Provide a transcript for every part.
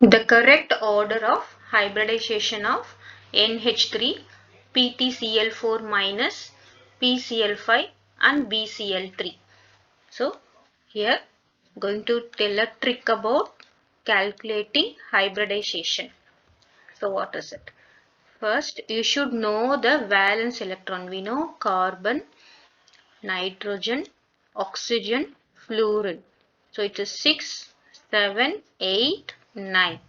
The correct order of hybridization of NH3, PtCl4 minus PCl5 and BCl3. So here going to tell a trick about calculating hybridization. So what is it? First you should know the valence electron. We know carbon, nitrogen, oxygen, fluorine. So it is 6, 7, 8, 9.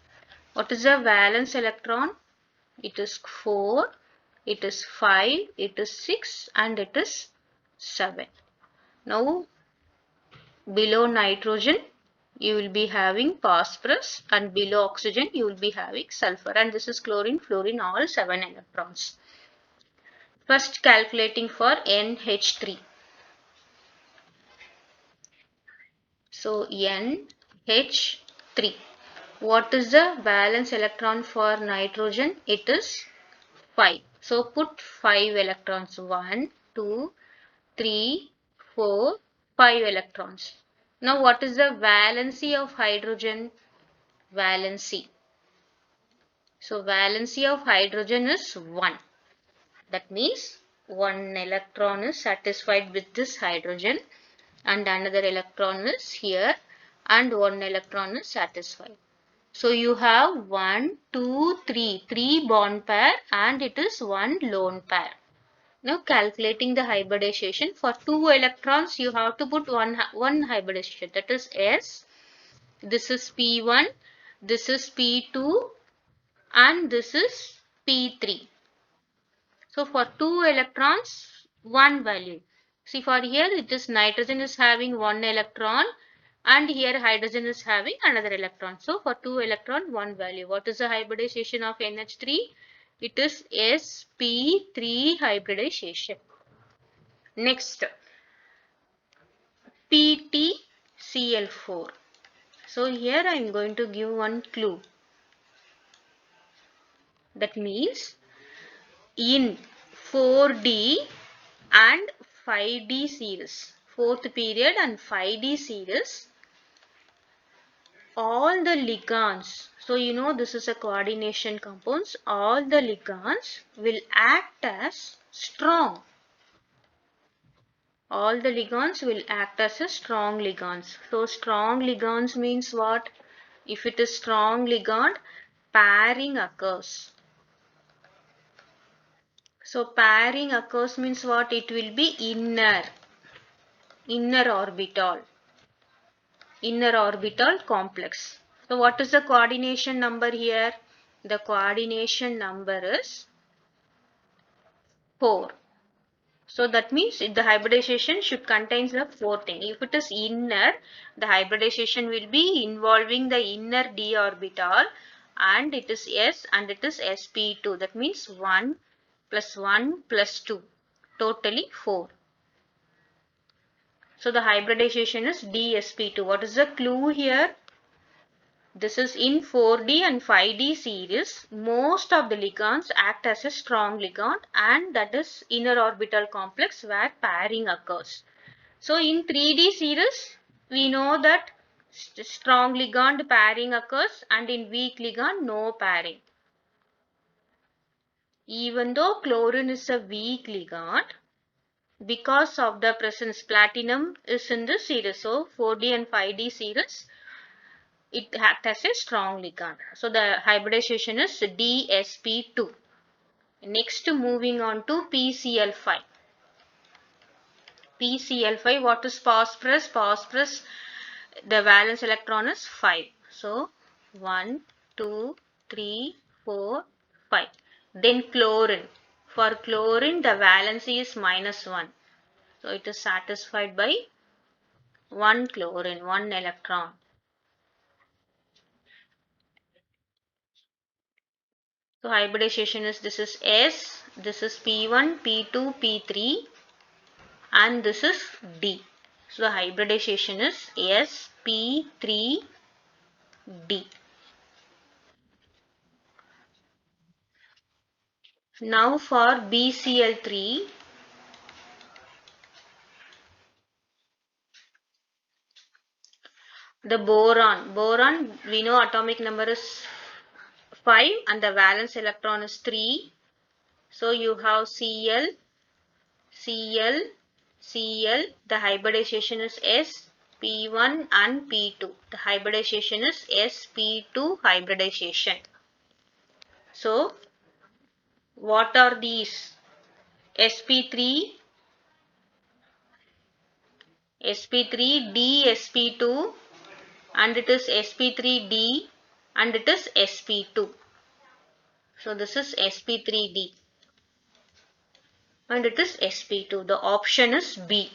What is the valence electron? It is 4, it is 5, it is 6 and it is 7. Now below nitrogen you will be having phosphorus and below oxygen you will be having sulfur, and this is chlorine, fluorine, all 7 electrons. First calculating for NH3. So NH3. What is the valence electron for nitrogen? It is 5. So put 5 electrons. 1, 2, 3, 4, 5 electrons. Now what is the valency of hydrogen? Valency. So valency of hydrogen is 1. That means one electron is satisfied with this hydrogen and another electron is here and one electron is satisfied. So you have 1, 2, 3, 3 bond pair and it is one lone pair. Now calculating the hybridization, for 2 electrons you have to put one hybridization, that is S. This is P1, this is P2 and this is P3. So for 2 electrons, one value. See, for here it is nitrogen is having one electron and here hydrogen is having another electron. So for 2 electron, one value. What is the hybridization of NH3? It is sp3 hybridization. Next, PtCl4. So here I am going to give one clue. That means in 4D and 5D series, fourth period and 5D series, all the ligands, so you know this is a coordination compounds, all the ligands will act as strong. All the ligands will act as a strong ligands. So strong ligands means what? If it is strong ligand, pairing occurs. So pairing occurs means what? It will be inner orbital complex. So what is the coordination number here? The coordination number is 4. So that means the hybridization should contain the 4 thing. If it is inner, the hybridization will be involving the inner d orbital and it is S and it is sp2. That means 1 plus 1 plus 2. Totally 4. So the hybridization is dsp2. What is the clue here? This is in 4D and 5D series. Most of the ligands act as a strong ligand and that is inner orbital complex where pairing occurs. So in 3D series, we know that strong ligand pairing occurs and in weak ligand no pairing. Even though chlorine is a weak ligand, because of the presence platinum is in the series. So 4D and 5D series, it acts as a strong ligand. So the hybridization is dsp2. Next moving on to PCl5. PCl5, what is phosphorus? Phosphorus, the valence electron is 5. So 1, 2, 3, 4, 5. Then chlorine. For chlorine, the valency is -1. So it is satisfied by 1 chlorine, 1 electron. So hybridization is, this is S, this is P1, P2, P3 and this is D. So the hybridization is sp3d. Now for BCl3, The boron. Boron, we know atomic number is 5 and the valence electron is 3. So you have Cl, Cl, Cl. The hybridization is sp1 and p2. The hybridization is sp2 hybridization. So what are these? sp3, sp3d, sp2, and it is sp3d and it is sp2. So this is sp3d and it is sp2. The option is B.